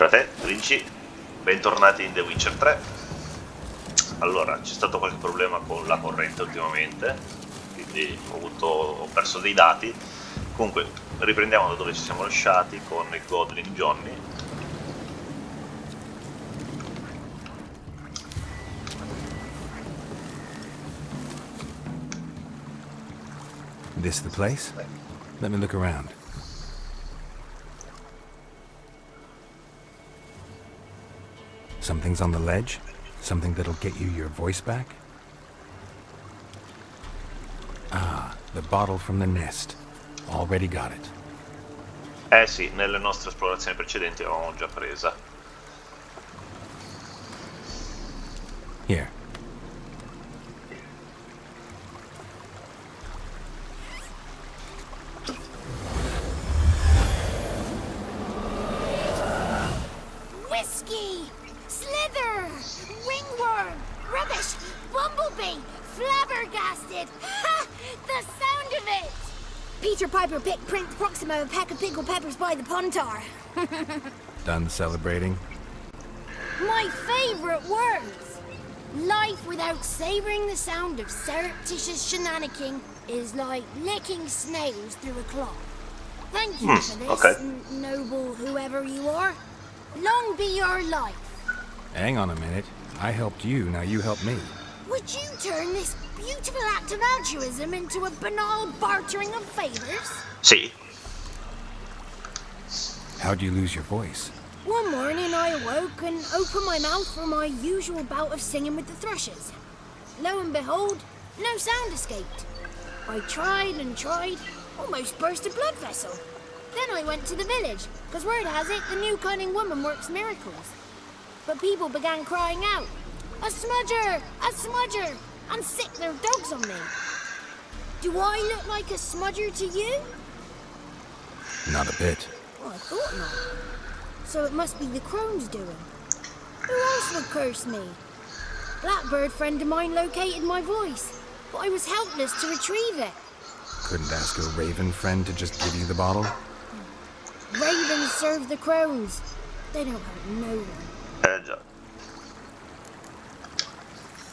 Fratè, Princi, bentornati in The Witcher 3. Allora, c'è stato qualche problema con la corrente ultimamente, quindi ho perso dei dati. Comunque, riprendiamo da dove ci siamo lasciati con il Godling Johnny. This the place? Let me look around. Something's on the ledge? Something that'll get you your voice back? Ah, the bottle from the nest. Already got it. Eh sì, nelle nostre esplorazioni precedenti l'avevamo già presa. Here. Whiskey! Slither! Ringworm! Rubbish! Bumblebee! Flabbergasted! Ha! The sound of it! Peter Piper picked Prince Proximo a pack of pickled peppers by the pontar. Done celebrating? My favorite words! Life without savoring the sound of surreptitious shenanigans is like licking snails through a cloth. Thank you for this, okay. Noble whoever you are. Long be your life. Hang on a minute. I helped you, now you help me. Would you turn this beautiful act of altruism into a banal bartering of favors? Sì. How'd you lose your voice? One morning I awoke and opened my mouth for my usual bout of singing with the thrushes. Lo and behold, no sound escaped. I tried and tried, almost burst a blood vessel. Then I went to the village, because word has it the new cunning woman works miracles. But people began crying out, "A smudger! A smudger!" and sick their dogs on me. Do I look like a smudger to you? Not a bit. Well, I thought not. So it must be the Crones doing. Who else would curse me? Blackbird friend of mine located my voice, but I was helpless to retrieve it. Couldn't ask a raven friend to just give you the bottle? Ravens serve the Crones. They don't hurt no one. Già.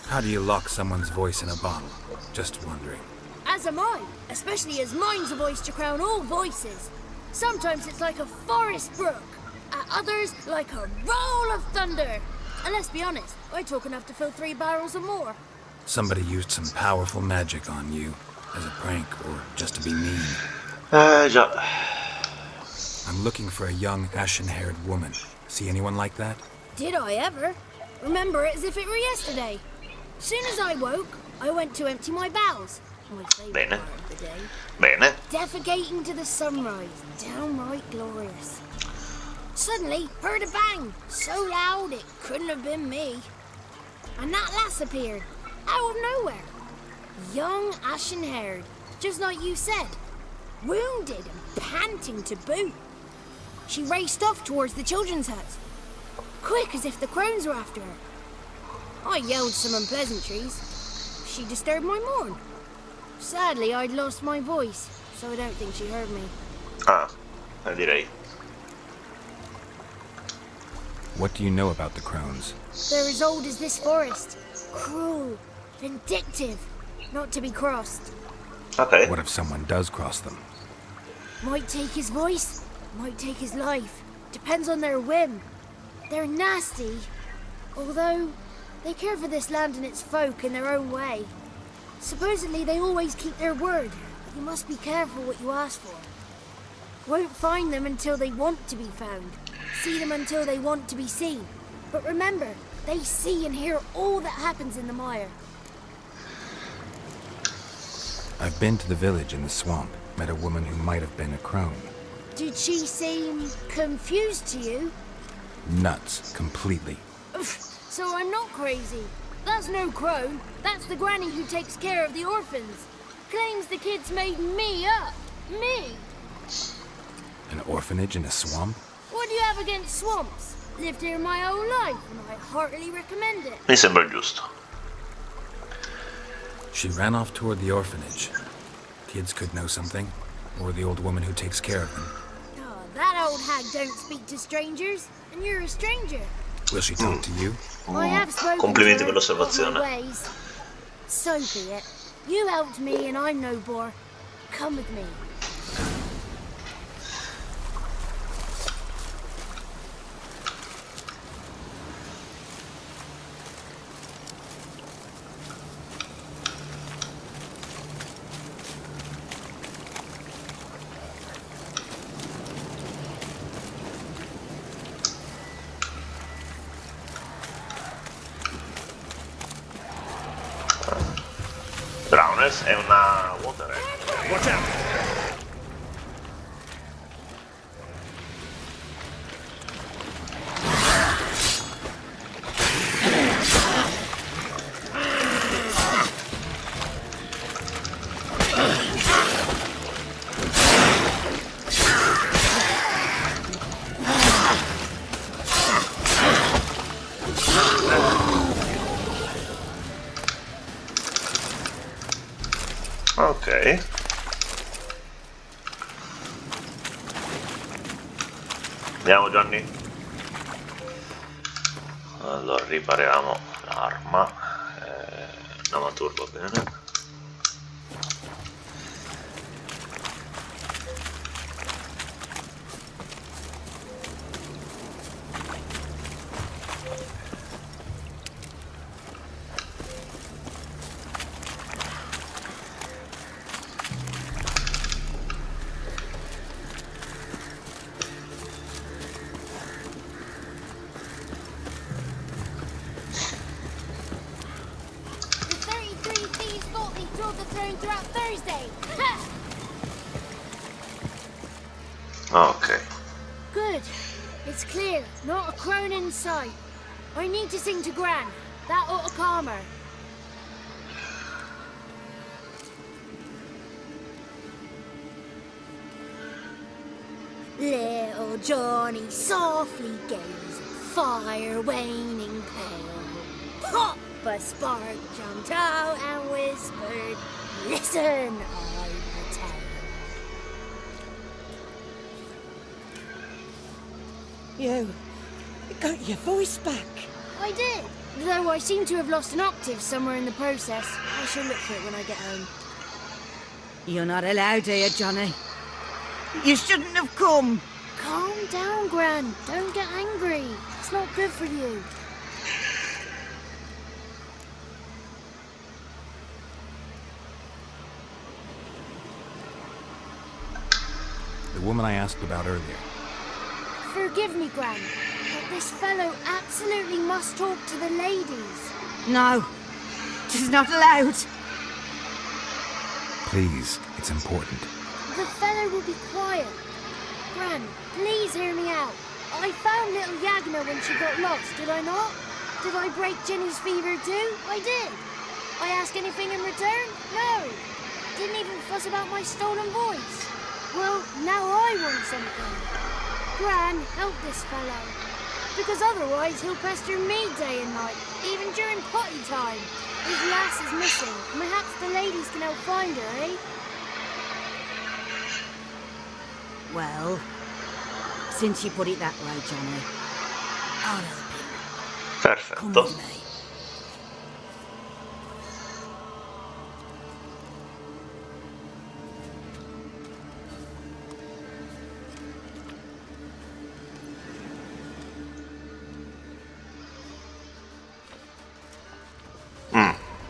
How do you lock someone's voice in a bottle? Just wondering. As am I, especially as mine's a voice to crown all voices. Sometimes it's like a forest brook, at others like a roll of thunder. And let's be honest, I talk enough to fill 3 barrels or more. Somebody used some powerful magic on you, as a prank or just to be mean. Già. I'm looking for a young, ashen-haired woman. See anyone like that? Did I ever? Remember it as if it were yesterday. Soon as I woke, I went to empty my bowels. My favourite Bene. part of the day. Bene. Defecating to the sunrise. Downright glorious. Suddenly, heard a bang. So loud it couldn't have been me. And that lass appeared. Out of nowhere. Young, ashen-haired. Just like you said. Wounded and panting to boot. She raced off towards the children's hut. Quick as if the Crones were after her. I yelled some unpleasantries. She disturbed my morn. Sadly, I'd lost my voice, so I don't think she heard me. Ah, direi. What do you know about the Crones? They're as old as this forest. Cruel, vindictive, not to be crossed. Ok. What if someone does cross them? Might take his voice, might take his life. Depends on their whim. They're nasty, although they care for this land and its folk in their own way. Supposedly they always keep their word, but you must be careful what you ask for. Won't find them until they want to be found. See them until they want to be seen. But remember, they see and hear all that happens in the mire. I've been to the village in the swamp, met a woman who might have been a crone. Did she seem confused to you? Nuts, completely. So I'm not crazy. That's no crone. That's the granny who takes care of the orphans. Claims the kids made me up. Me. An orphanage in a swamp? What do you have against swamps? Lived here my whole life, and I heartily recommend it. Mi sembra giusto. She ran off toward the orphanage. Kids could know something, or the old woman who takes care of them. Oh, that old hag don't speak to strangers, and you're a stranger. Will she talk to you? I have spoken Complimenti to per her of my l'osservazione. ways. So be it. You helped me, and I'm no bore. Come with me. Crones è una water egg. Watch out! Ok. Andiamo Gianni. Allora ripariamo l'arma. Namatur va bene. Throughout Thursday. Ok. Good. It's clear. Not a crone in sight. I need to sing to Gran. That ought to calm her. Little Johnny softly gazed, fire waning pale. Pop! A spark jumped out and whispered, "Listen, I will tell." You got your voice back. I did, though I seem to have lost an octave somewhere in the process. I shall look for it when I get home. You're not allowed here, Johnny. You shouldn't have come. Calm down, Gran. Don't get angry. It's not good for you. The woman I asked about earlier. Forgive me, Gran, but this fellow absolutely must talk to the ladies. No, she's not allowed. Please, it's important. The fellow will be quiet. Gran, please hear me out. I found little Yagna when she got lost, did I not? Did I break Jenny's fever too? I did. I ask anything in return? No. Didn't even fuss about my stolen voice. Well, now I want something. Gran, help this fellow. Because otherwise he'll pester me day and night, even during potty time. His lass is missing. Perhaps the ladies can help find her, eh? Well, since you put it that way, Johnny, I'll help you. Come Perfetto. with me.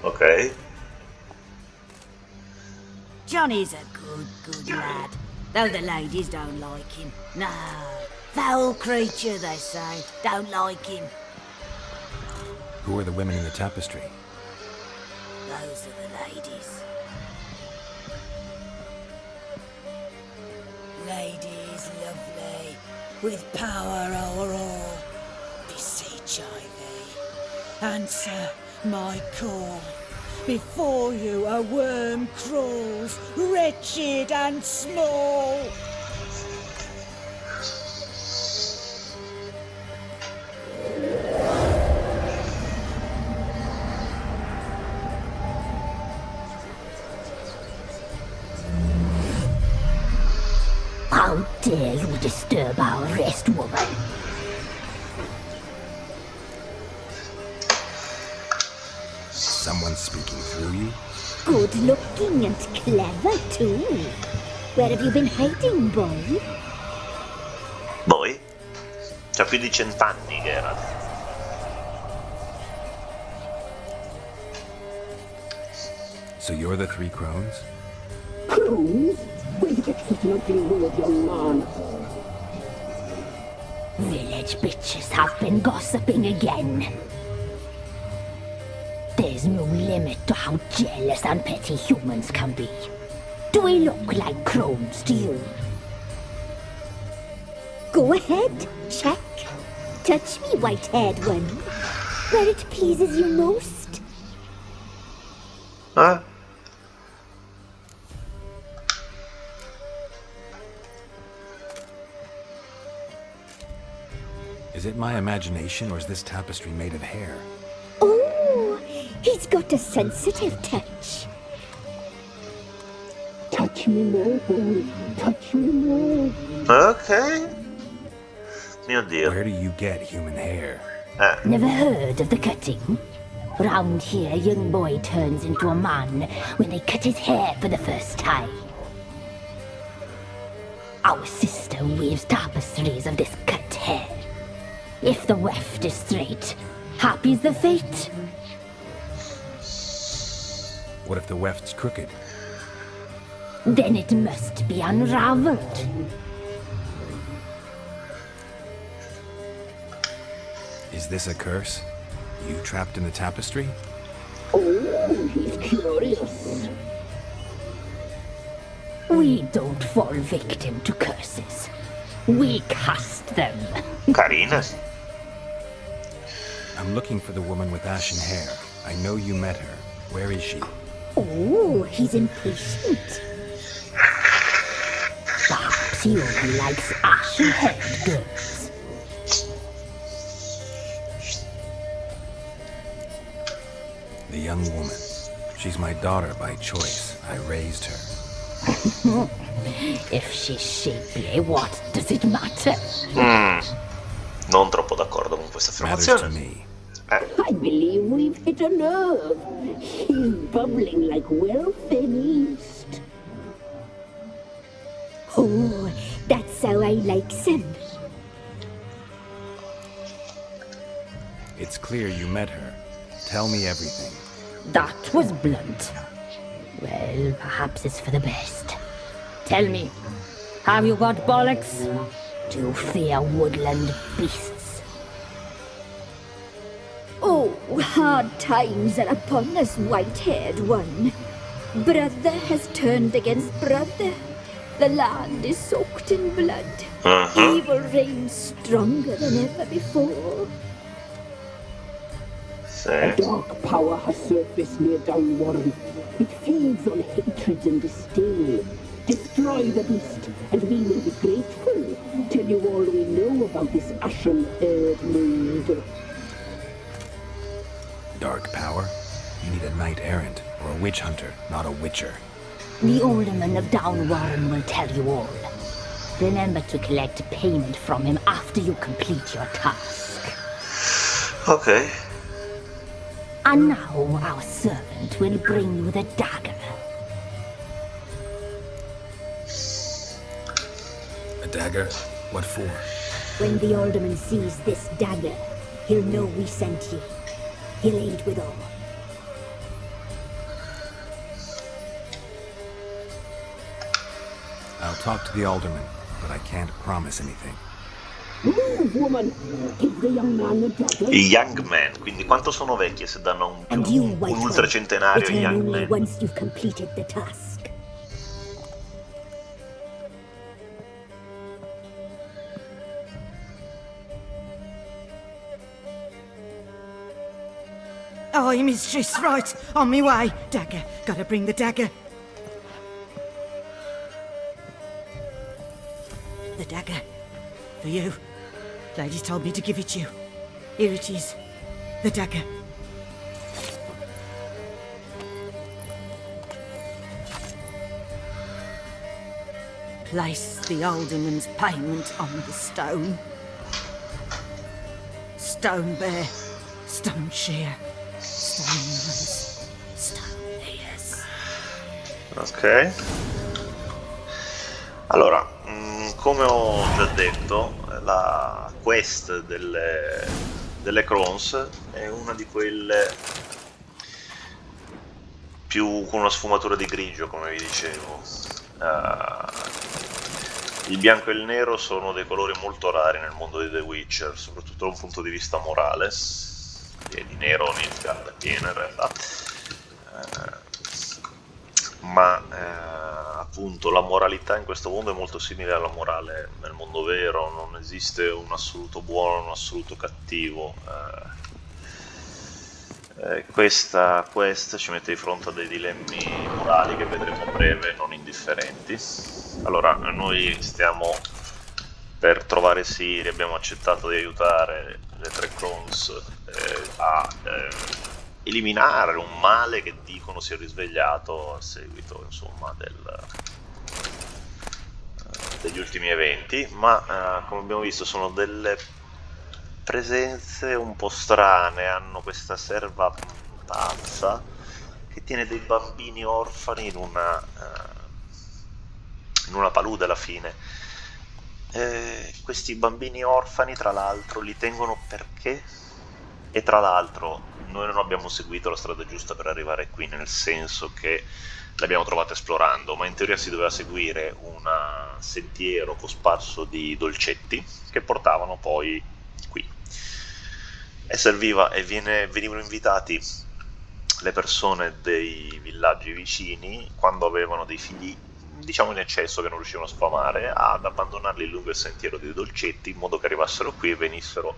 Ok. Johnny's a good lad, though the ladies don't like him. No, foul creature, they say. Don't like him. Who are the women in the tapestry? Those are the ladies. Ladies lovely, with power o'er all. Beseech I thee, answer my call. Before you a worm crawls, wretched and small. How dare you disturb our rest, woman? Someone speaking through you? Good looking and clever, too. Where have you been hiding, boy? Boy? C'ha più di 100 anni Geralt. So you're the three crones? Crones? Where did you get such an ugly word, young man? Village bitches have been gossiping again. There's no limit to how jealous and petty humans can be. Do we look like crones to you? Go ahead, check. Touch me, white-haired one. Where it pleases you most. Eh? Is it my imagination, or is this tapestry made of hair? Oh, he's got a sensitive touch. Touch me more, boy. Touch me more. Ok. Mio Dio. Where do you get human hair? Never heard of the cutting? Round here, a young boy turns into a man when they cut his hair for the first time. Our sister weaves tapestries of this cut hair. If the weft is straight, happy's the fate. What if the weft's crooked? Then it must be unraveled. Is this a curse? You trapped in the tapestry? Oh, he's curious. We don't fall victim to curses. We cast them. Carina. I'm looking for the woman with ashen hair. I know you met her. Where is she? Oh, he's impatient. Perhaps he only likes ashen-haired girls. The young woman. She's my daughter by choice. I raised her. If she's shapely, what does it matter? Non troppo d'accordo con questa Matters to affermazione. me. I believe we've hit a nerve. He's bubbling like well-fed yeast. Oh, that's how I like him. It's clear you met her. Tell me everything. That was blunt. Well, perhaps it's for the best. Tell me, have you got bollocks? Do you fear woodland beasts? Oh, hard times are upon us, white-haired one. Brother has turned against brother. The land is soaked in blood. Evil reigns stronger than ever before. A dark power has surfaced near Downwarren. It feeds on hatred and disdain. Destroy the beast, and we will be grateful. Tell you all we know about this ashen-haired maid. Dark power? You need a knight errant or a witch hunter, not a witcher. The alderman of Downwarren will tell you all. Remember to collect payment from him after you complete your task. Ok. And now our servant will bring you the dagger. A dagger? What for? When the alderman sees this dagger, he'll know we sent you. He'll aid with all. I'll talk to the alderman, but I can't promise anything. Move, woman! Give the young man the dagger. I Young Man, quindi quanto sono vecchie se danno And you, un white one, ultracentenario ai return Young only Man? once you've completed the task. Aye, mistress, right. On me way. Dagger. Gotta bring the dagger. The dagger. For you. Lady told me to give it you. Here it is. The dagger. place the alderman's payment on the stone. Stone bear, stone shear, stone nose, stone ears. Ok. Allora, come ho già detto, la quest delle Crones è una di quelle più con una sfumatura di grigio, come vi dicevo. Il bianco e il nero sono dei colori molto rari nel mondo di The Witcher, soprattutto da un punto di vista morale, e di nero ne è pieno in realtà. Appunto la moralità in questo mondo è molto simile alla morale nel mondo vero, non esiste un assoluto buono, un assoluto cattivo. Questa quest ci mette di fronte a dei dilemmi morali che vedremo a breve, non indifferenti. Allora, noi stiamo per trovare Siri, abbiamo accettato di aiutare le tre Crones a eliminare un male che dicono si è risvegliato a seguito, insomma, degli ultimi eventi, ma come abbiamo visto sono delle presenze un po' strane. Hanno questa serva pazza che tiene dei bambini orfani in una palude alla fine. Questi bambini orfani, tra l'altro, li tengono perché? E tra l'altro noi non abbiamo seguito la strada giusta per arrivare qui, nel senso che l'abbiamo trovata esplorando, ma in teoria si doveva seguire un sentiero cosparso di dolcetti che portavano poi qui. E serviva, e venivano invitati le persone dei villaggi vicini, quando avevano dei figli diciamo in eccesso che non riuscivano a sfamare, ad abbandonarli lungo il sentiero dei dolcetti in modo che arrivassero qui e venissero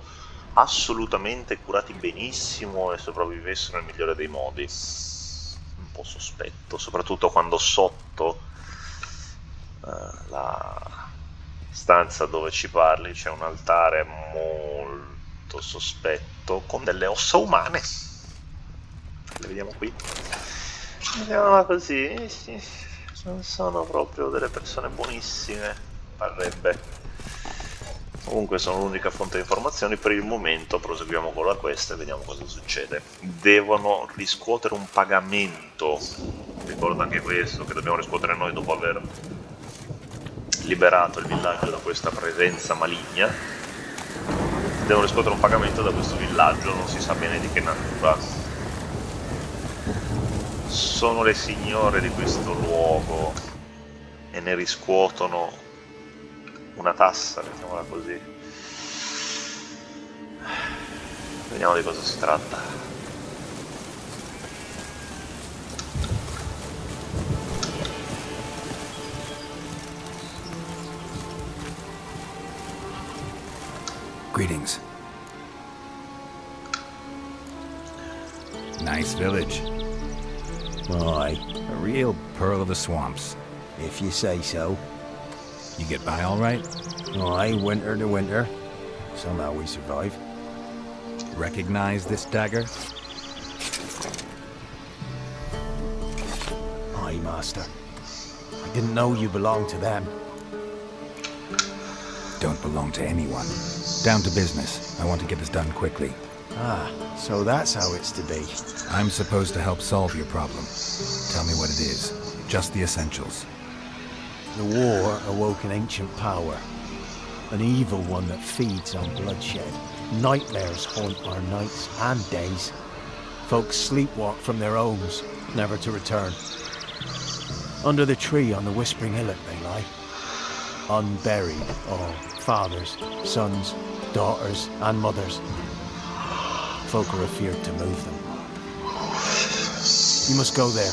assolutamente curati benissimo e sopravvivessero nel migliore dei modi. Un po' sospetto, soprattutto quando sotto la stanza dove ci parli c'è un altare molto sospetto con delle ossa umane. Le vediamo qui. Vediamola così, sì, non sono proprio delle persone buonissime, parrebbe. Comunque sono l'unica fonte di informazioni per il momento. Proseguiamo con la quest e vediamo cosa succede. Devono riscuotere un pagamento, ricordo anche questo, che dobbiamo riscuotere noi dopo aver liberato il villaggio da questa presenza maligna. Devono riscuotere un pagamento da questo villaggio, non si sa bene di che natura. Sono le signore di questo luogo e ne riscuotono una tassa, mettiamola così. Vediamo di cosa si tratta. Greetings. Nice village. Aye, A real pearl of the swamps. if you say so. You get by all right? Aye, winter to winter. Somehow we survive. Recognize this dagger? Aye, master. I didn't know you belonged to them. Don't belong to anyone. Down to business. I want to get this done quickly. Ah, so that's how it's to be. I'm supposed to help solve your problem. Tell me what it is. Just the essentials. The war awoke an ancient power. An evil one that feeds on bloodshed. Nightmares haunt our nights and days. Folks sleepwalk from their homes, never to return. Under the tree on the Whispering Hillock they lie. Unburied, all fathers, sons, daughters and mothers. Folk are afeard to move them. You must go there.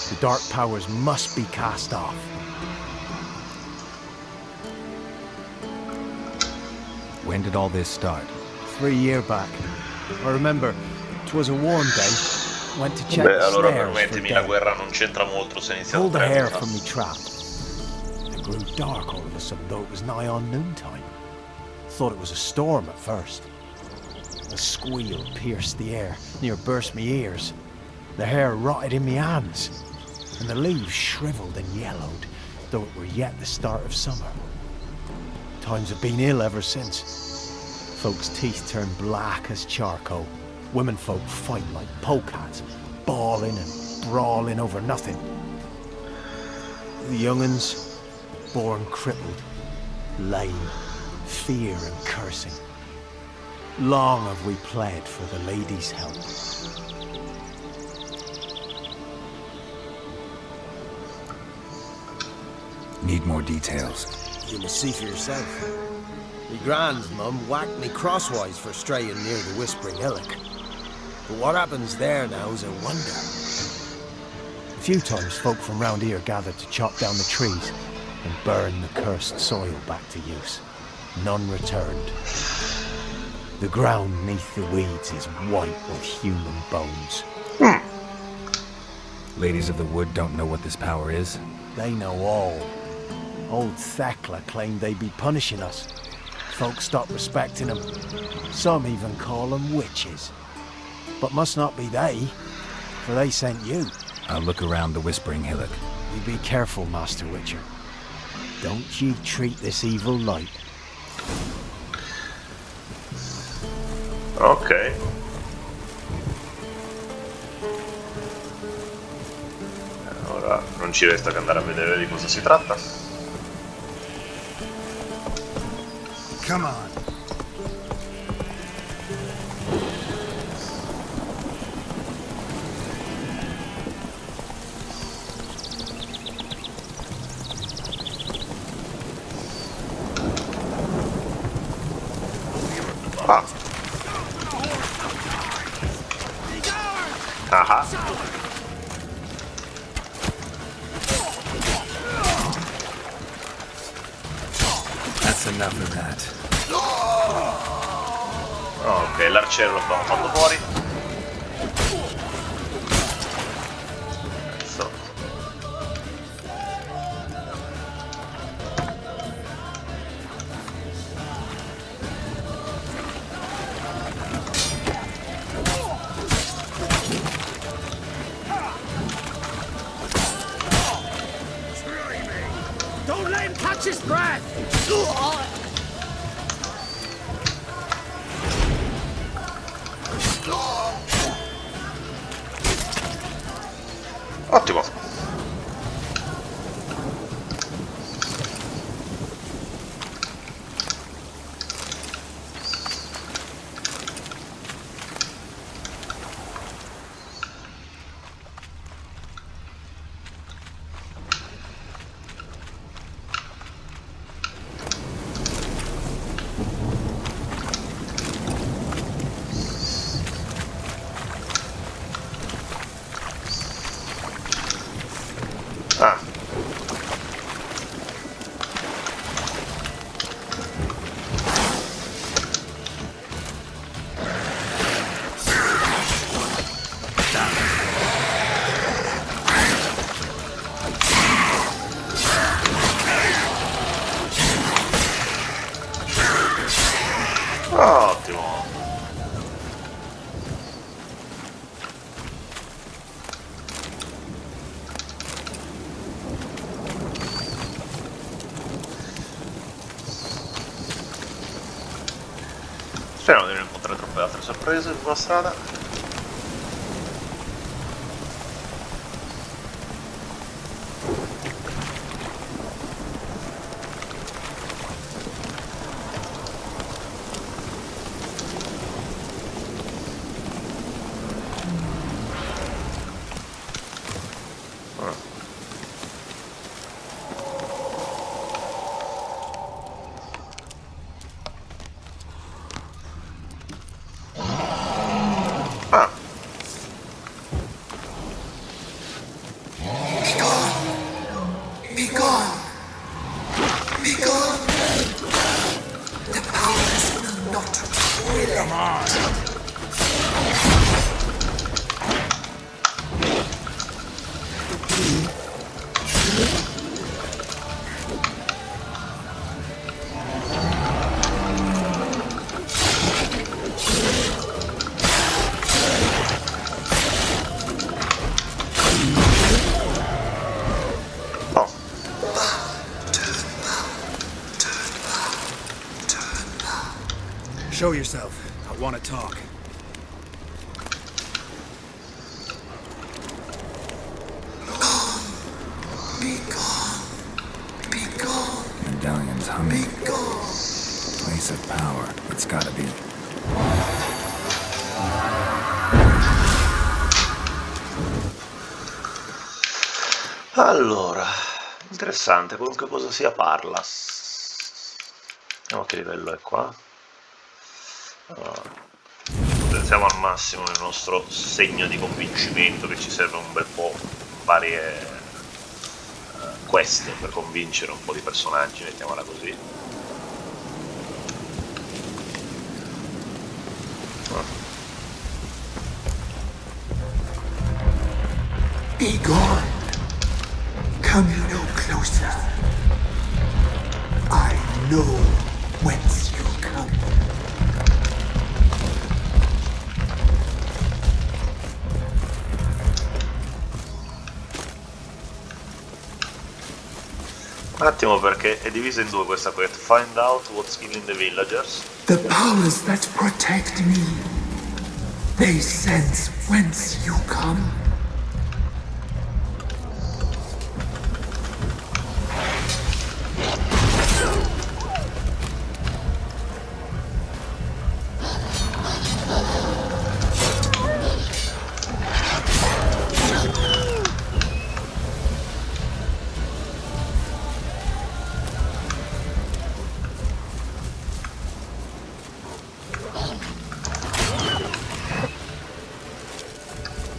The dark powers must be cast off. When did all this start? 3 years back. I remember, 'twas a warm day. Went to check Beh, the allora snares for permettimi, la dead. guerra non c'entra molto se inizia Pulled the tre hair anni fa. from me trap. It grew dark all of a sudden, though it was nigh on noontime. Thought it was a storm at first. A squeal pierced the air, near burst me ears. The hair rotted in me hands, and the leaves shriveled and yellowed. though it were yet the start of summer. Times have been ill ever since. Folks' teeth turn black as charcoal. Women folk fight like polecats, bawling and brawling over nothing. The young'uns, born crippled, lame, fear and cursing. Long have we pled for the lady's help. Need more details. You must see for yourself. Me grand's mum whacked me crosswise for straying near the Whispering Hillock. But what happens there now is a wonder. A few times folk from round here gathered to chop down the trees and burn the cursed soil back to use. None returned. The ground neath the weeds is white with human bones. Ladies of the Wood don't know what this power is? They know all. Old Thekla claimed they'd be punishing us. Folk stopped respecting them. Some even call them witches. But must not be they, for they sent you. I'll look around the Whispering Hillock. You be careful, Master Witcher. Don't ye treat this evil light. Ok. Ora non ci resta che andare a vedere di cosa si tratta. Come on. Ah. That's enough of that. Ok, l'arciere lo abbiamo fatto fuori. Adesso. Don't let him catch his breath! Ottimo. Ah. Ottimo. Speriamo di non incontrare troppe altre sorprese sulla strada. Show yourself. I want to talk. Be gone. Be gone. Medallion's humming. Be gone. Place of power. It's gotta be. Allora, interessante, qualunque cosa sia parla. Vediamo che livello è qua. Allora, potenziamo al massimo il nostro segno di convincimento, che ci serve un bel po', varie quest per convincere un po' di personaggi, mettiamola così. Be gone. Come no closer. I know whence you come. Un attimo, perché è divisa in due questa quest. Find out what's killing the villagers. The powers that protect me, they sense whence you come.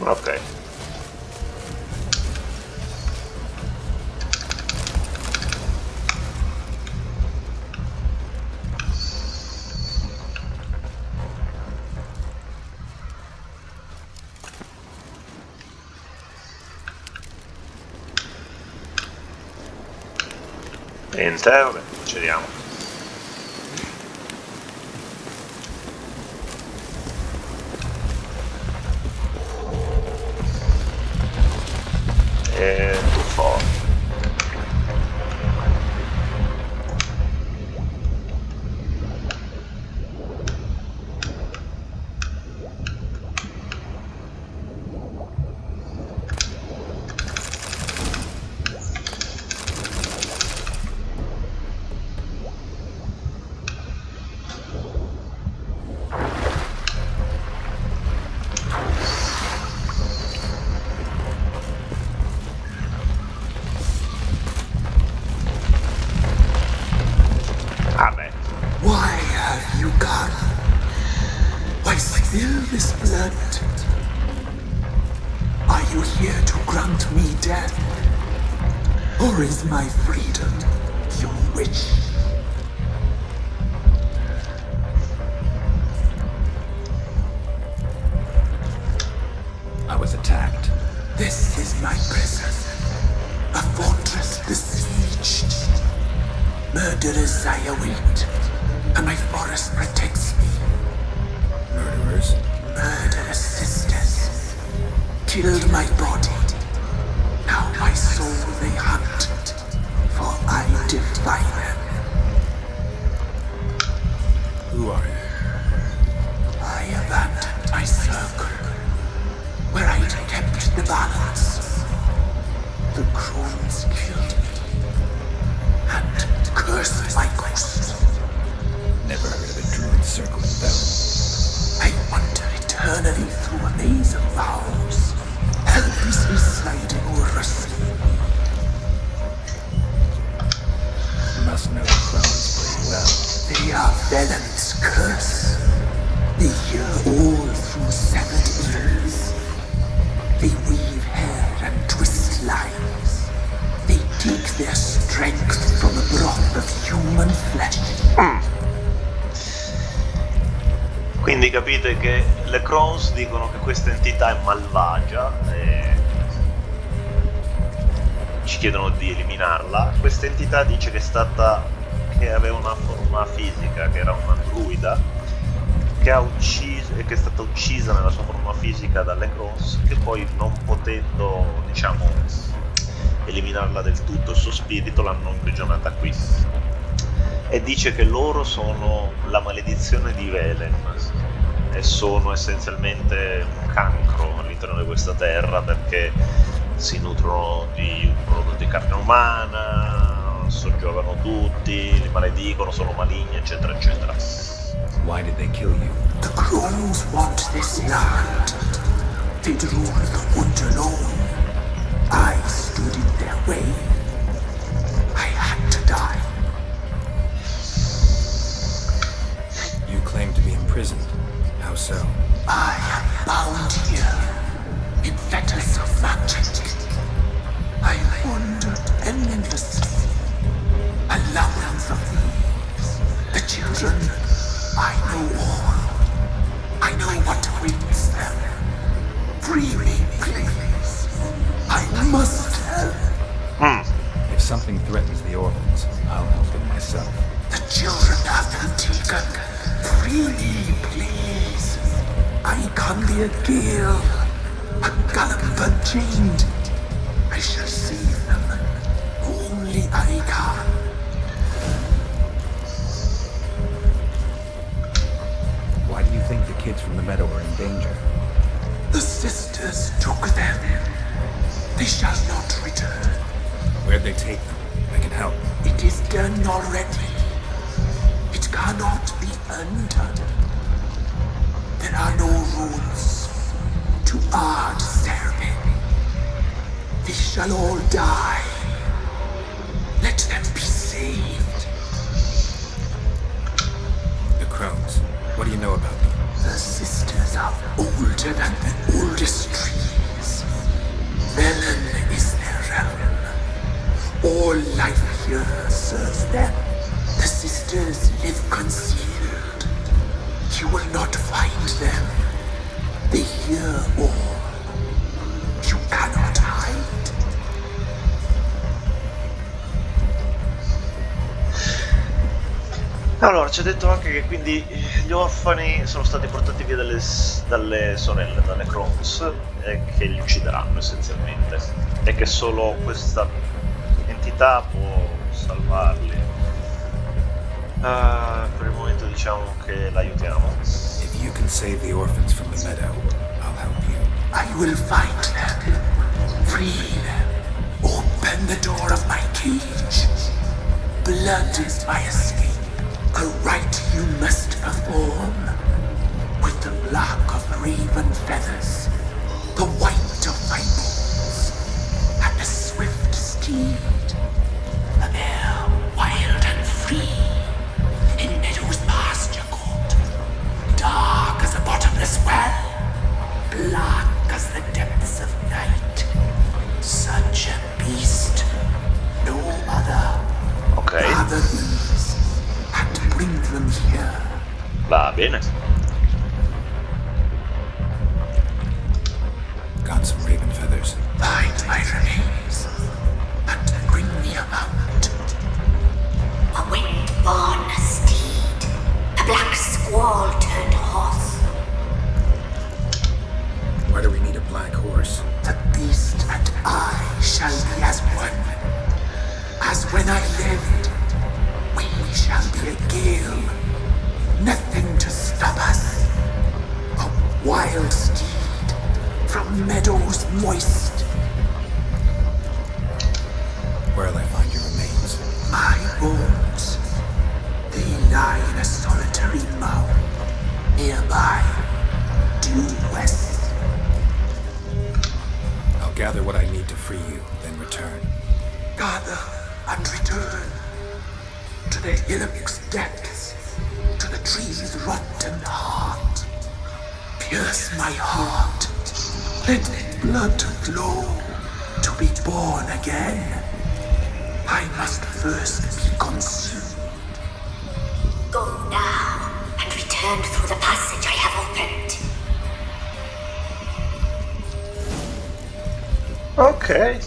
Ok. Niente, vabbè, procediamo. Tuffo. Why have you gone? Why spill this blood? Are you here to grant me death? Or is my freedom your wish? I was attacked. This is my prison, a fortress besieged. Murderers I await, and my forest protects me. Murderers? Murderous sisters killed my body. Now my soul they hunt, for I defy them. Who are you? I abandoned my circle, where I'd kept the balance. The Crones killed me, and cursed my ghost. Never heard of a druid circling them. I wander eternally through a maze of vows, helplessly sliding over a sea. You must know the Crones pretty well. They are Venom's curse. They hear all through severed ears. They weave hair and twist lives. They take their strength from the broth of human flesh. Quindi capite che le Crones dicono che questa entità è malvagia e ci chiedono di eliminarla. Questa entità dice che aveva una forma fisica, che era una druida, che è stata uccisa nella sua forma fisica dalle Crones, che poi non potendo, diciamo, eliminarla del tutto, il suo spirito, l'hanno imprigionata qui. E dice che loro sono la maledizione di Velen e sono essenzialmente un cancro all'interno di questa terra, perché si nutrono di un prodotto di carne umana, soggiogano tutti, li maledicono, sono maligni, eccetera, eccetera. Why did they kill you? The Crones want this land. They'd rule the wood alone. I stood in their way. I had to die. You claim to be imprisoned. How so? I am bound here in fetters of magic. I wandered endlessly, a labyrinth of thieves. The children, I know all. I know what awaits them. Free me, please. I must help. If something threatens the orphans, I'll help them myself. The children have been taken. Free me, please. I can be a gale, a gallop unchained. I shall save them. Only I can. Why do you think the kids from the meadow are in danger? The sisters took them. They shall not return. Where'd they take them? I can help. It is done already. It cannot be undone. There are no rules to our disturbing. They shall all die. Let them be saved. The Crones. What do you know about them? The sisters are older than the oldest trees. Velen is their realm. All life here serves them. The sisters live concealed. You will not find them. They hear all. You cannot hide. Allora, ci ha detto anche che quindi gli orfani sono stati portati via dalle sorelle, dalle Crones, e che li uccideranno essenzialmente, e che solo questa entità può salvarli. Per il momento diciamo che l'aiutiamo. If you can save the orphans from the meadow, I'll help you. I will find them. Free them. Open the door of my cage. Blood is my escape. A rite you must perform. With the black of raven feathers, the white of my bones, and a swift steed. A mare wild and free, in meadows pasture court, dark as a bottomless well, black as the depths of night. Such a beast, no other. Ok. Gather these and bring them here. Va bene. Got some raven feathers. Find my remains and bring me a mount. A wind-born steed, a black squall turned horse. Why do we need a black horse? The beast and I shall be as one. As when I lived, we shall be a gale. Nothing to stop us. A wild steed from meadows moist. Where'll I find your remains? My bones, they lie in a solitary mound nearby, due west. I'll gather what I need to free you, then return. Gather and return to the hillock's depths, to the tree's rotten heart. Pierce my heart, let blood flow to be born again. I must first be consumed. Go now and return through the passage I have opened. Ok.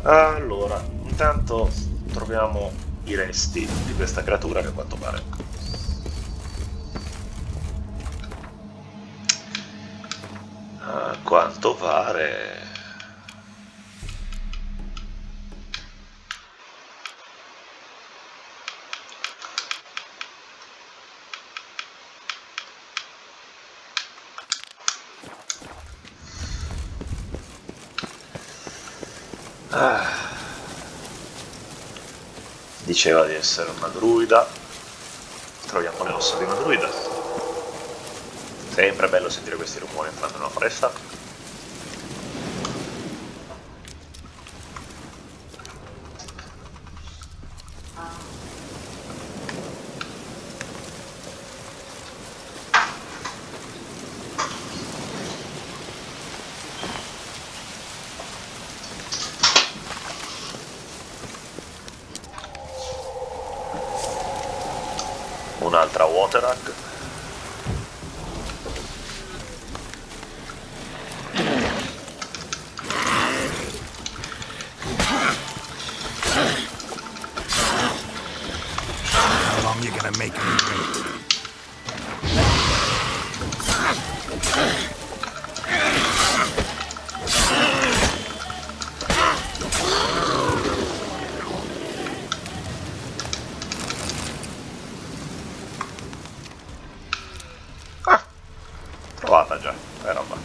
Allora, intanto troviamo i resti di questa creatura che a quanto pare Diceva di essere una druida. Troviamo le ossa di una druida. Sempre bello sentire questi rumori entrando in una foresta. Un'altra waterhack. How long you gonna make me wait? Trovata già, è roba.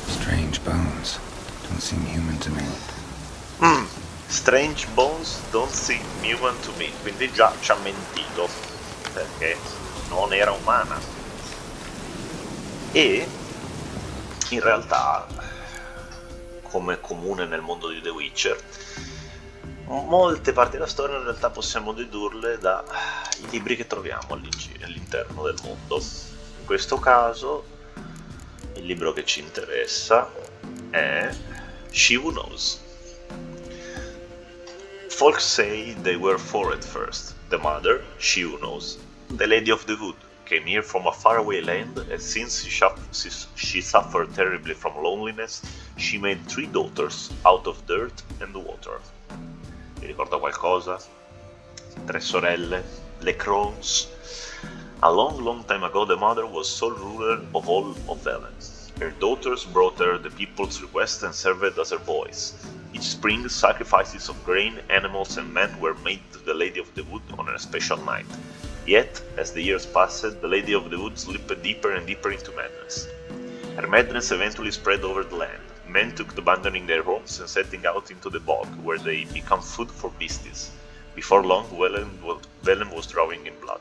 Strange bones. Don't seem human to me. Strange bones don't seem human to me. Quindi già ci ha mentito, perché non era umana. E in realtà, come è comune nel mondo di The Witcher, molte parti della storia in realtà possiamo dedurle dai libri che troviamo all'interno del mondo. In questo caso il libro che ci interessa è She Who Knows. Folk say they were four at first. The mother, She Who Knows, the Lady of the Wood, came here from a faraway land, and since she suffered terribly from loneliness, she made 3 daughters out of dirt and water. Vi ricorda qualcosa? 3 sorelle, le Crones. A long time ago the mother was sole ruler of all of Velen. Her daughters brought her the people's requests and served as her voice. Each spring, sacrifices of grain, animals and men were made to the Lady of the Wood on a special night. Yet, as the years passed, the Lady of the Wood slipped deeper and deeper into madness. Her madness eventually spread over the land. Men took to abandoning their homes and setting out into the bog, where they become food for beasts. Before long, Velen was drowning in blood.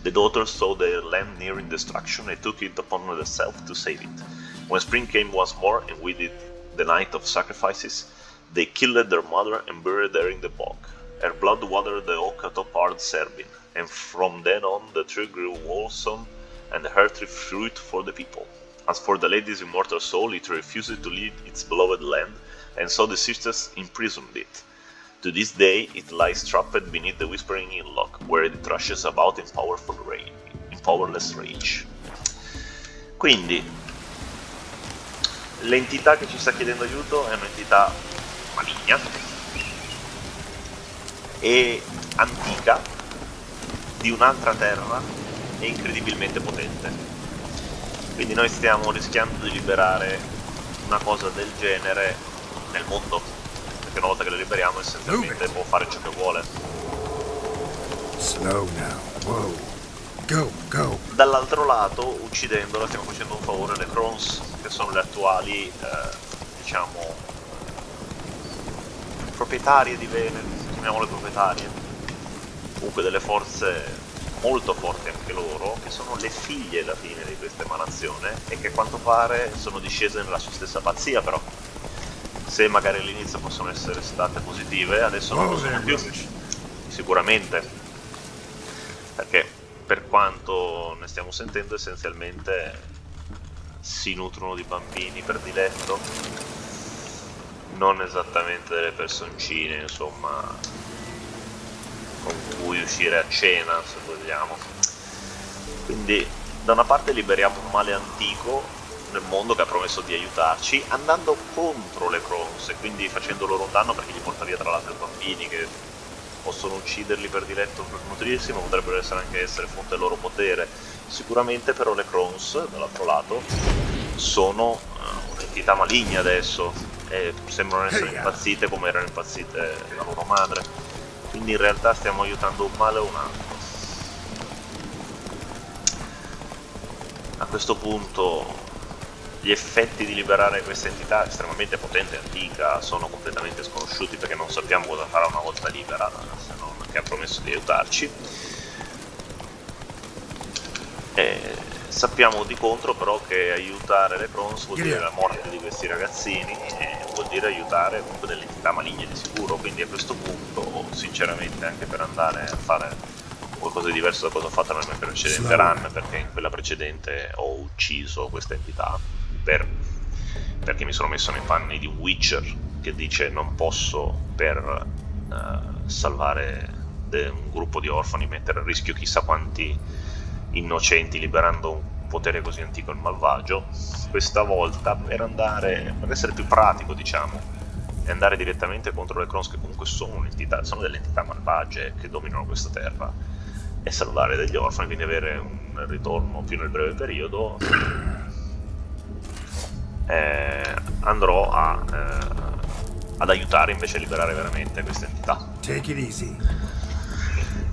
The daughters saw their land nearing destruction and took it upon themselves to save it. When spring came once more, and with it the night of sacrifices, they killed their mother and buried her in the bog. Her blood watered the oak atop hard Serbin, and from then on the tree grew wholesome and hearty fruit for the people. As for the lady's immortal soul, it refused to leave its beloved land, and so the sisters imprisoned it. To this day, it lies trapped beneath the Whispering Hillock, where it thrashes about in powerless rage. Quindi, l'entità che ci sta chiedendo aiuto è un'entità maligna e antica di un'altra terra e incredibilmente potente. Quindi noi stiamo rischiando di liberare una cosa del genere nel mondo, perché una volta che la liberiamo essenzialmente può fare ciò che vuole. Slow now. Whoa. Go. Dall'altro lato, uccidendola, stiamo facendo un favore alle Crones, che sono le attuali, proprietarie di Velen, chiamiamole proprietarie, comunque delle forze molto forti anche loro, che sono le figlie alla fine di questa emanazione e che a quanto pare sono discese nella sua stessa pazzia, però se magari all'inizio possono essere state positive, adesso non lo sono più, sicuramente, perché per quanto ne stiamo sentendo essenzialmente si nutrono di bambini per diletto, non esattamente delle personcine, insomma, con cui uscire a cena, se vogliamo. Quindi da una parte liberiamo un male antico nel mondo che ha promesso di aiutarci, andando contro le Crones e quindi facendo loro un danno, perché gli porta via tra l'altro i bambini che possono ucciderli per diletto per nutrirsi, ma potrebbero essere fonte del loro potere. Sicuramente però le Crones, dall'altro lato, sono un'entità maligna adesso e sembrano essere impazzite come erano impazzite la loro madre. Quindi in realtà stiamo aiutando un male o un altro. A questo punto gli effetti di liberare questa entità estremamente potente e antica sono completamente sconosciuti, perché non sappiamo cosa farà una volta libera, se non che ha promesso di aiutarci. Sappiamo di contro però che aiutare le Crones vuol dire la morte di questi ragazzini e vuol dire aiutare comunque delle entità maligne di sicuro, quindi a questo punto sinceramente, anche per andare a fare qualcosa di diverso da cosa ho fatto nella mia precedente run, perché in quella precedente ho ucciso questa entità perché mi sono messo nei panni di un Witcher che dice non posso per salvare un gruppo di orfani mettere a rischio chissà quanti innocenti liberando un potere così antico e malvagio. Questa volta per essere più pratico, diciamo, e andare direttamente contro le Crones, che comunque sono delle entità malvagie che dominano questa terra, e salvare degli orfani, quindi avere un ritorno più nel breve periodo, andrò ad aiutare invece a liberare veramente questa entità. Take it easy.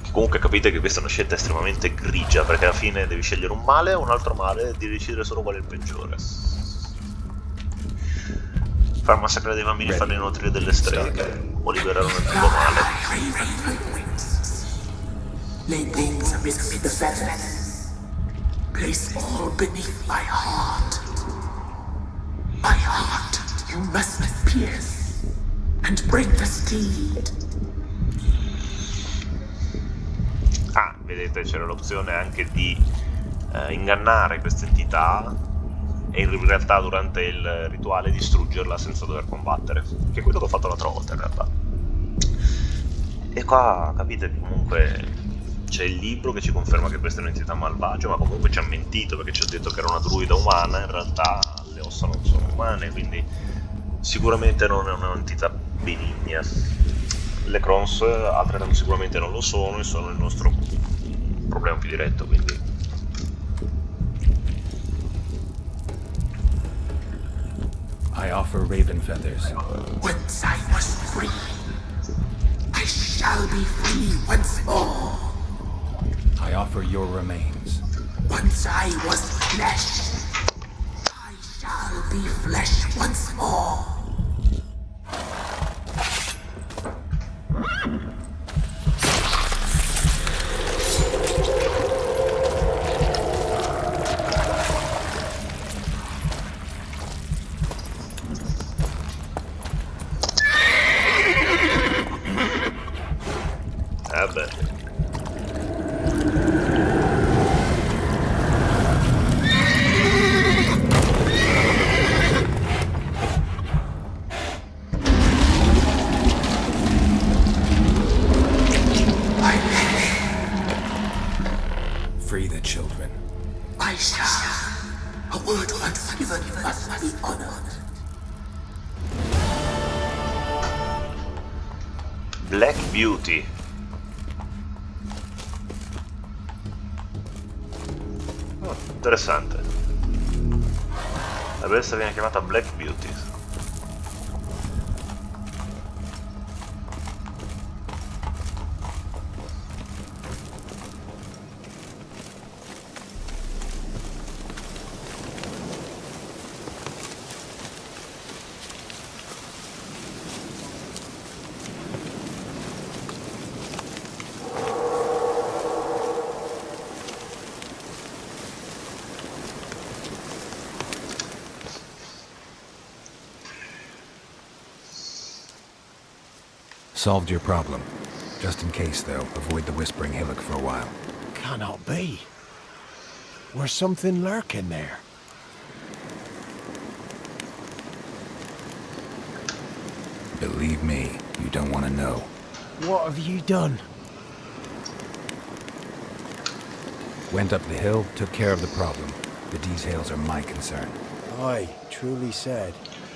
Comunque capite che questa è una scelta estremamente grigia, perché alla fine devi scegliere un male o un altro male e devi decidere solo qual è il peggiore. Far massacrare dei bambini e farli nutrire delle streghe, o liberare un antico male. Lay things amidst the feathers. Place all beneath my heart. My heart you must pierce and break the steed. Vedete, c'era l'opzione anche di ingannare questa entità e in realtà durante il rituale distruggerla senza dover combattere, che è quello che ho fatto l'altra volta in realtà. E qua capite che comunque c'è il libro che ci conferma che questa è un'entità malvagia, ma comunque ci ha mentito perché ci ha detto che era una druida umana, in realtà le ossa non sono umane, quindi sicuramente non è un'entità benigna. Le Crones altrettanto sicuramente non lo sono e sono il nostro problema più diretto, quindi I offer raven feathers. Once I was free, I shall be free once more. I offer your remains. Once I was flesh, I shall be flesh once more. Free the children. I shall. A word once given must be honored. Black Beauty. Oh, interessante. La bestia viene chiamata Black Beauty. Solved your problem. Just in case, though, avoid the Whispering Hillock for a while. Cannot be. There's something lurking there. Believe me, you don't want to know. What have you done? Went up the hill, took care of the problem. The details are my concern. Aye, truly said.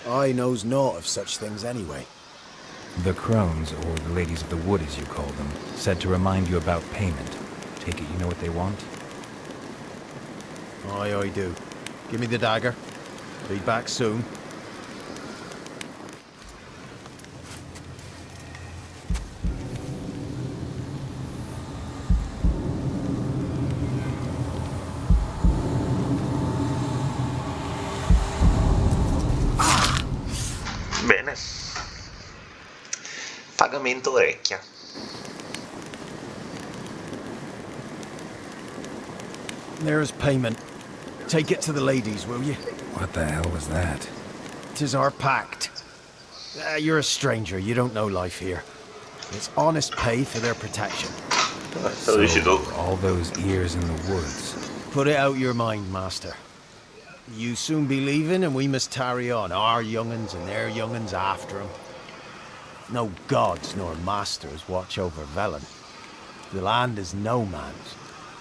I knows naught of such things anyway. The Crones, or the Ladies of the Wood as you call them, said to remind you about payment. Take it you know what they want? Aye, I do. Give me the dagger. Be back soon. Pagamento orecchia. There's payment. Take it to the ladies, will you? What the hell was that? 'Tis our pact. You're a stranger, you don't know life here. It's honest pay for their protection. So dici tu. All those ears in the woods. Put it out your mind, master. You soon be leaving and we must tarry on, our young'uns and their young'uns after 'em. No gods nor masters watch over Velen. The land is no man's.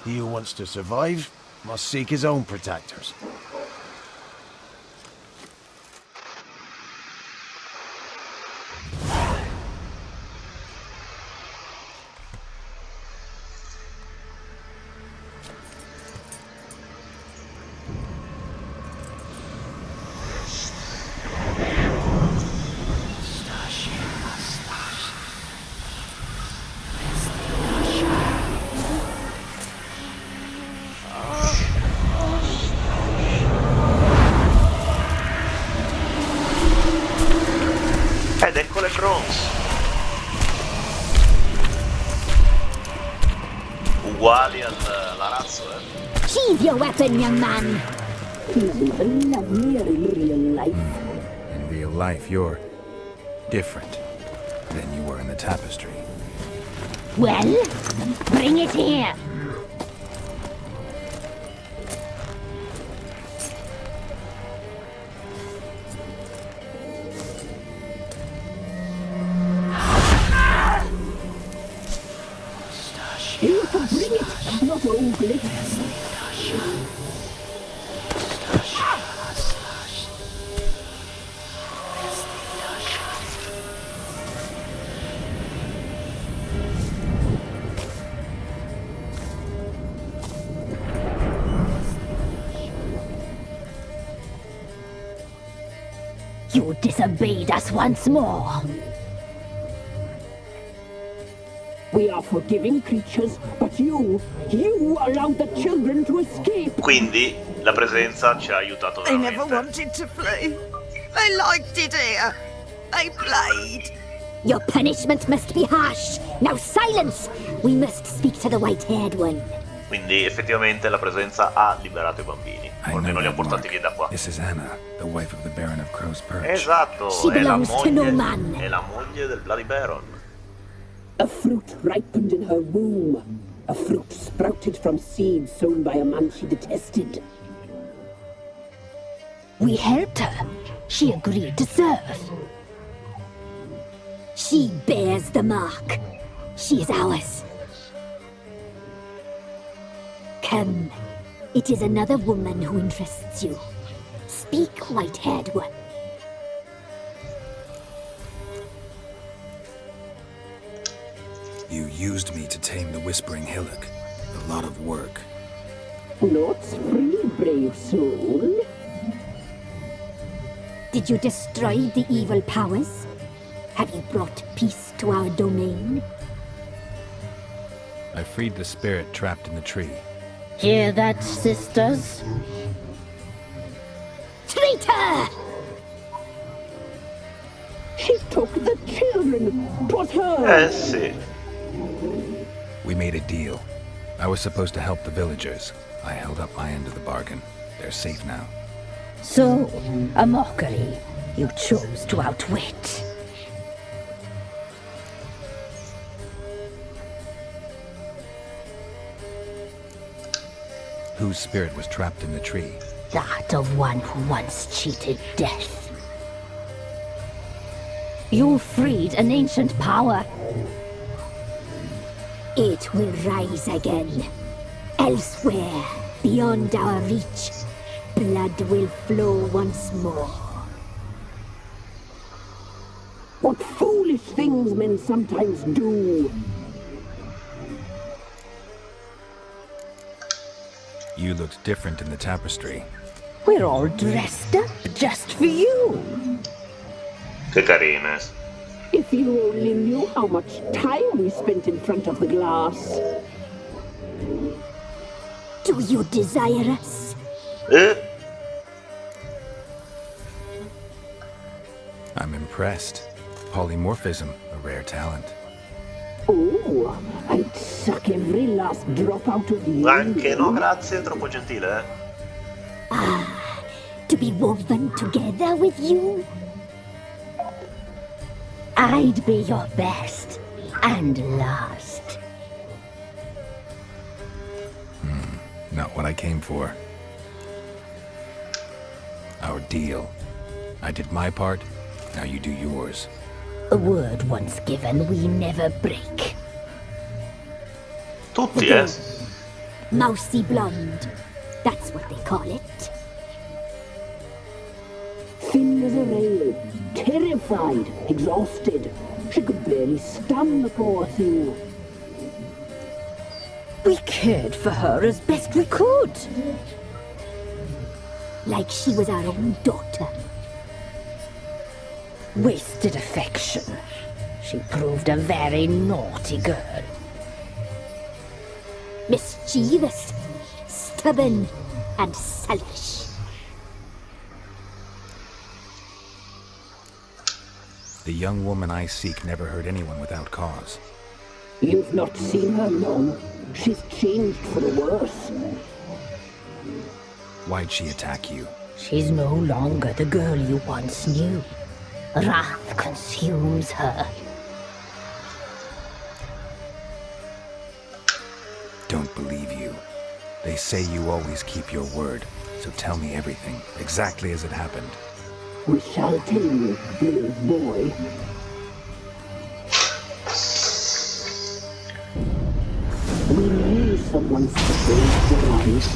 He who wants to survive must seek his own protectors. Ed ecco le Crones. Uguali all'arazzo, Sheathe your weapon, young man. He's even lovelier in real life. In real life, you're different than you were in the tapestry. Well, bring it here. You can bring it, not ogle it. You disobeyed us once more. We are forgiving creatures, but you allowed the children to escape. Quindi la presenza ci ha aiutato They never veramente. wanted to flee. They liked it here. They played. Your punishment must be harsh. Now silence! We must speak to the white-haired one. Quindi effettivamente la presenza ha liberato i bambini. O almeno li ha portati via da qua. This is Anna, the wife of the Baron of Crow's Perch. Esatto, She è la belongs to no man. moglie, è la moglie del Bloody Baron. A fruit ripened in her womb. A fruit sprouted from seeds sown by a man she detested. We helped her. She agreed to serve. She bears the mark. She is ours. Come. It is another woman who interests you. Speak, white-haired one. You used me to tame the Whispering Hillock. A lot of work. Not free, brave soul. Did you destroy the evil powers? Have you brought peace to our domain? I freed the spirit trapped in the tree. Hear that, sisters? Traitor! She took the children. 'Twas her. Sì. We made a deal. I was supposed to help the villagers. I held up my end of the bargain. They're safe now. So, a mockery you chose to outwit. Whose spirit was trapped in the tree? That of one who once cheated death. You freed an ancient power. It will rise again. Elsewhere, beyond our reach, blood will flow once more. What foolish things men sometimes do. You looked different in the tapestry. We're all dressed up just for you. Che carine. If you only knew how much time we spent in front of the glass. Do you desire us? I'm impressed. Polymorphism, a rare talent. Oh, I'd suck every last drop out of you. Anche no, grazie, troppo gentile, To be woven together with you? I'd be your best and last. Not what I came for. Our deal. I did my part, now you do yours. A word once given, we never break. Tutti, Mousy blonde. That's what they call it. Thin as a rail, terrified, exhausted. She could barely stand the poor thing. We cared for her as best we could. Like she was our own daughter. Wasted affection. She proved a very naughty girl. Mischievous, stubborn, and selfish. The young woman I seek never hurt anyone without cause. You've not seen her long. She's changed for the worse. Why'd she attack you? She's no longer the girl you once knew. Wrath consumes her. Don't believe you. They say you always keep your word, so tell me everything, exactly as it happened. We shall tell you, brave boy. We knew someone saved their lives.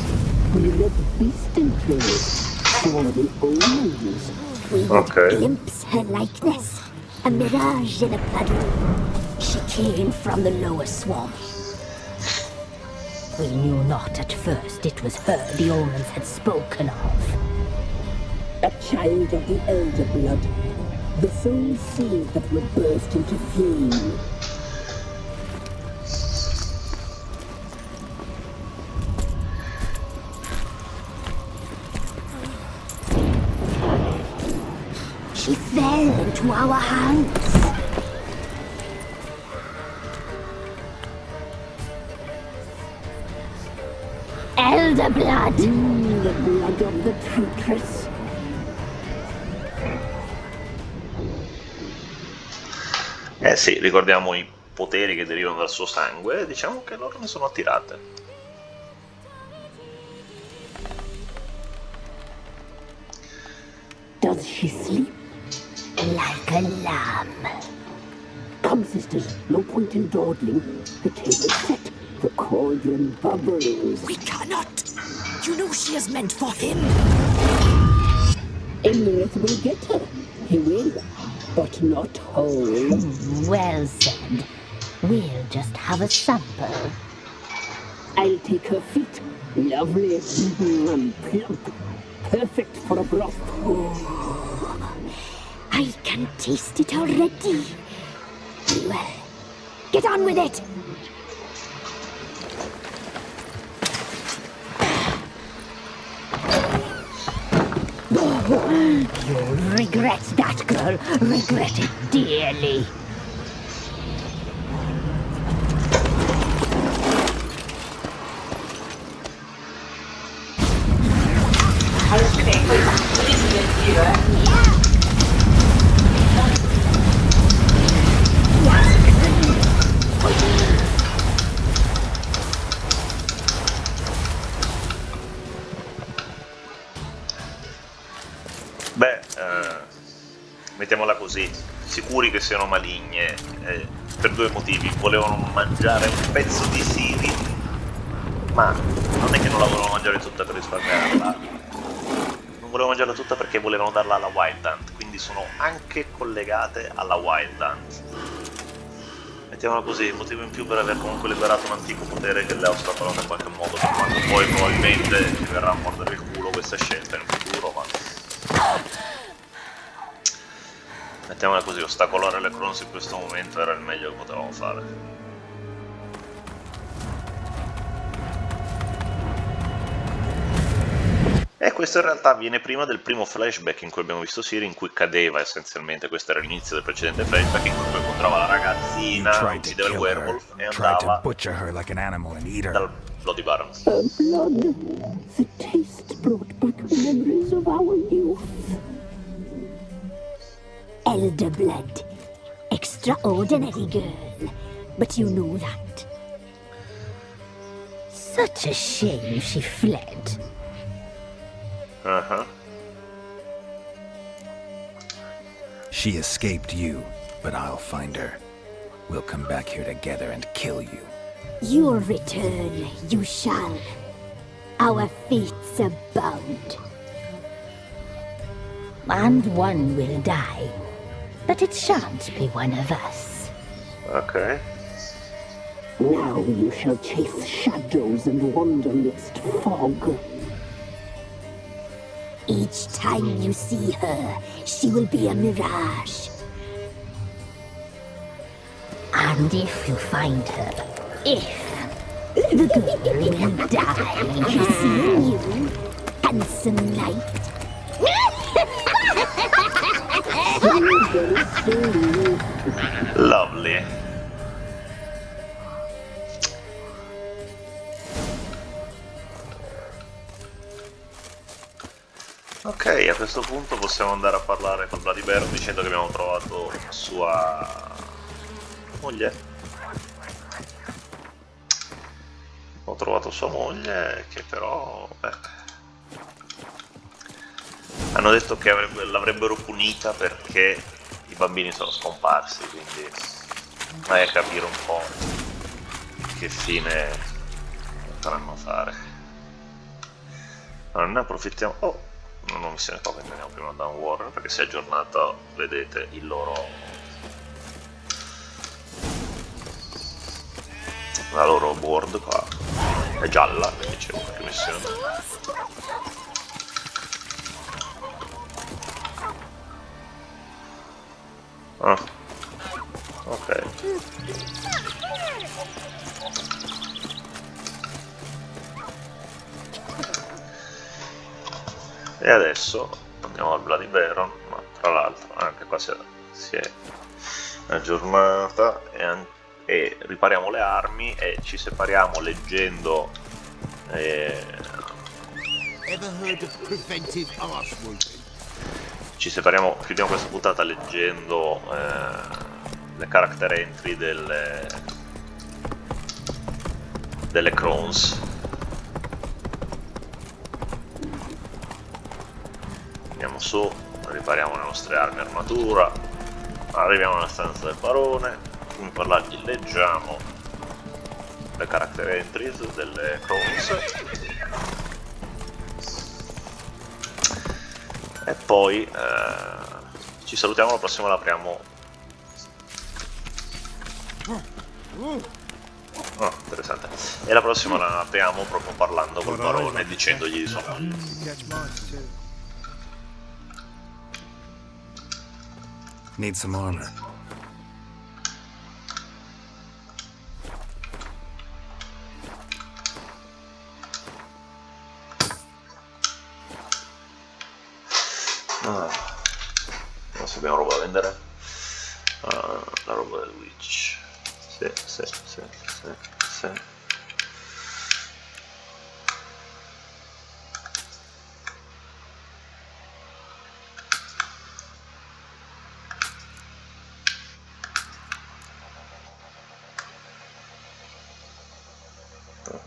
We let the beast in place, saw the omens. We would glimpse her likeness, a mirage in a puddle. She came from the lower swamp. We knew not at first it was her the omens had spoken of. A child of the elder blood, the soul seed that will burst into flame. She fell into our hands. Elder blood! The blood of the traitress. Eh sì, ricordiamo i poteri che derivano dal suo sangue e diciamo che loro ne sono attirate. Does she sleep? Like a lamb. Come, sisters, no point in dawdling. The table's set, the cauldron bubbles. We cannot. You know she is meant for him. Emmerich will get her. He will, but not whole. Well said. We'll just have a sample. I'll take her feet. Lovely and plump. Perfect for a broth. I can taste it already. Well, get on with it. You'll regret that, girl. Regret it dearly. Beh, mettiamola così, sicuri che siano maligne, per due motivi. Volevano mangiare un pezzo di Siri, ma non è che non la volevano mangiare tutta per risparmiarla, non volevano mangiarla tutta perché volevano darla alla Wild Hunt, quindi sono anche collegate alla Wild Hunt. Mettiamola così, motivo in più per aver comunque liberato un antico potere che le ha ostacolato in qualche modo, per quanto poi probabilmente ci verrà a mordere il culo questa scelta in futuro, ma... Mettiamola così, ostacolare le Crones in questo momento era il meglio che potevamo fare. E questo in realtà viene prima del primo flashback in cui abbiamo visto Siri, in cui cadeva essenzialmente. Questo era l'inizio del precedente flashback in cui poi incontrava la You ragazzina, tried to uccideva il kill her, werewolf e tried to andava butcher her like an animal and eat her. dal Bloody Baron. Her blood. The taste brought back memories of our youth. Elder blood. Extraordinary girl. But you know that. Such a shame she fled. Uh-huh. She escaped you, but I'll find her. We'll come back here together and kill you. You'll return, you shall. Our fates are bound. And one will die, but it shan't be one of us. Ok. Now you shall chase shadows and wander midst fog. Each time you see her, she will be a mirage. And if you find her, the girl will die seeing you, handsome knight. Lovely. Ok, a questo punto possiamo andare a parlare con Bloody Baron dicendo che abbiamo trovato sua moglie. Ho trovato sua moglie che però hanno detto che l'avrebbero punita perché i bambini sono scomparsi, quindi vai a capire un po' che fine potranno fare. Allora, ne approfittiamo. Oh, non missione qua, quindi andiamo prima da un Warrior perché si è aggiornato, vedete, il la loro board qua è gialla, quindi c'è qualche missione. Ah, ok. E adesso andiamo al Bloody Baron, ma tra l'altro anche qua si è aggiornata e ripariamo le armi e ci separiamo leggendo chiudiamo questa puntata leggendo le character entry delle Crones. Andiamo su, ripariamo le nostre armi e armatura, arriviamo nella stanza del barone, in parlargli leggiamo le character entries delle Crones e poi ci salutiamo, la prossima la apriamo. Oh, interessante. E la prossima la apriamo proprio parlando col barone e dicendogli di sua moglie. Need some armor. Non so, abbiamo roba da vendere. La roba del witch. Sì.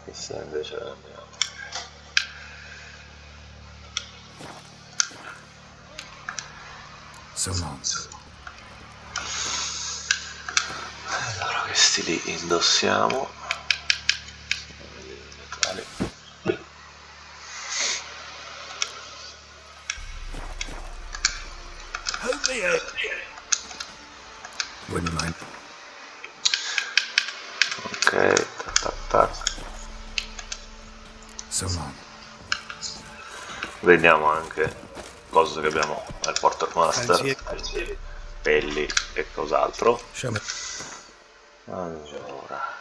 Questa invece abbiamo. So long. Allora questi li indossiamo. Wouldn't mind. Ok, tac. So long. Vediamo anche cose che abbiamo nel Quartermaster, pelli e cos'altro. Allora,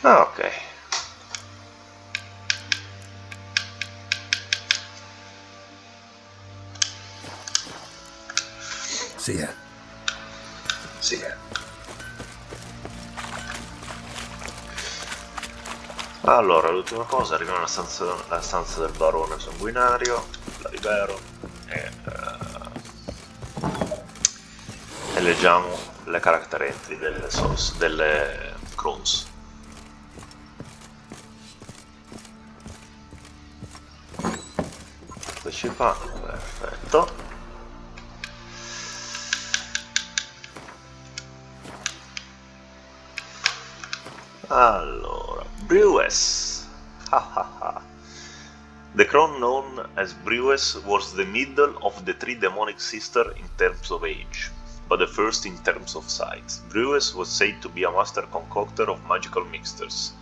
Ah, ok. See ya. Allora, l'ultima cosa, arriviamo alla stanza del barone sanguinario, la libero e leggiamo le caratteristiche delle Crones. Eccoci qua, perfetto. Allora, Brewes. The crone known as Brewes was the middle of the three demonic sisters in terms of age, but the first in terms of size. Brewes was said to be a master concoctor of magical mixtures,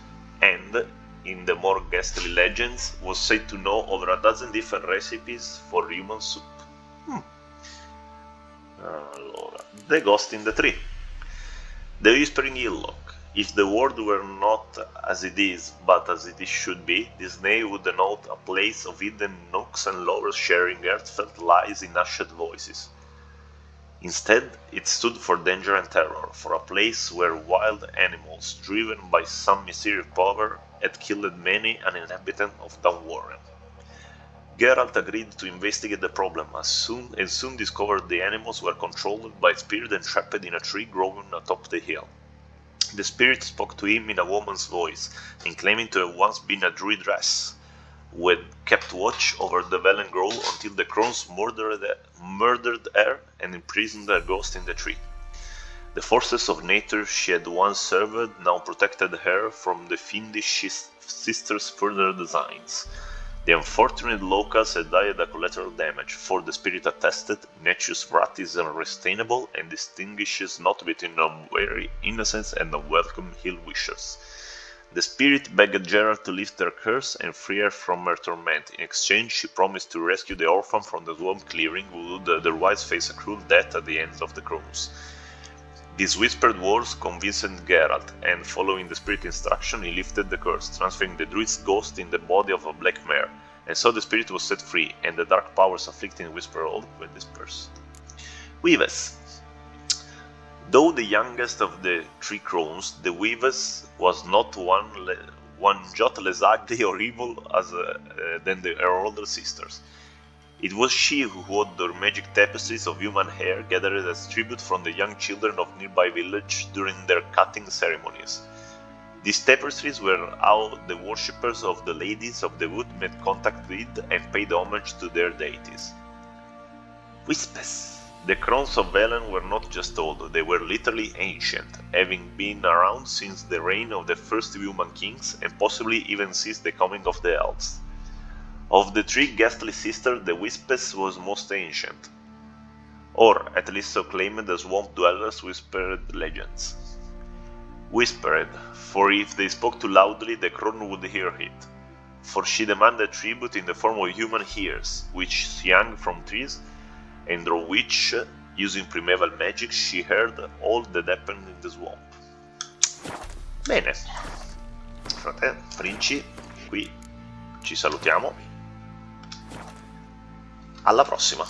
and, in the more ghastly legends, was said to know over a dozen different recipes for human soup. Allora, The Ghost in the Tree. The Whispering Hillock. If the world were not as it is, but as it should be, this name would denote a place of hidden nooks and lowers sharing heartfelt lies in hushed voices. Instead, it stood for danger and terror, for a place where wild animals, driven by some mysterious power, had killed many an inhabitant of Dunwarren. Geralt agreed to investigate the problem and soon discovered the animals were controlled by a spirit entrapped in a tree growing atop the hill. The spirit spoke to him in a woman's voice, and claiming to have once been a druidess, who had kept watch over the Velen Grove until the Crones murdered her and imprisoned her ghost in the tree. The forces of nature she had once served now protected her from the fiendish sisters' further designs. The unfortunate locals had died a collateral damage, for the spirit attested, nature's wrath is unrestrainable and distinguishes not between unwary innocence and unwelcome ill-wishers. The spirit begged Geralt to lift her curse and free her from her torment. In exchange, she promised to rescue the orphan from the swamp clearing, who would otherwise face a cruel death at the hands of the Crones. These whispered words convinced Geralt, and following the spirit instruction, he lifted the curse, transferring the druid's ghost in the body of a black mare, and so the spirit was set free, and the dark powers afflicting Whisperhold were dispersed. Weaves. Though the youngest of the three Crones, the Weaves was not one jot less ugly or evil than her older sisters. It was she who wove the magic tapestries of human hair gathered as tribute from the young children of nearby village during their cutting ceremonies. These tapestries were how the worshippers of the Ladies of the Wood made contact with and paid homage to their deities. Wispes. The Crones of Velen were not just old, they were literally ancient, having been around since the reign of the first human kings and possibly even since the coming of the elves. Of the three ghastly sisters, the Wispes was most ancient, or at least so claimed the swamp dwellers whispered legends. Whispered, for if they spoke too loudly, the crone would hear it, for she demanded tribute in the form of human ears, which she hung from trees, and through which, using primeval magic, she heard all that happened in the swamp. Bene, Fratè, Princi, qui ci salutiamo. Alla prossima!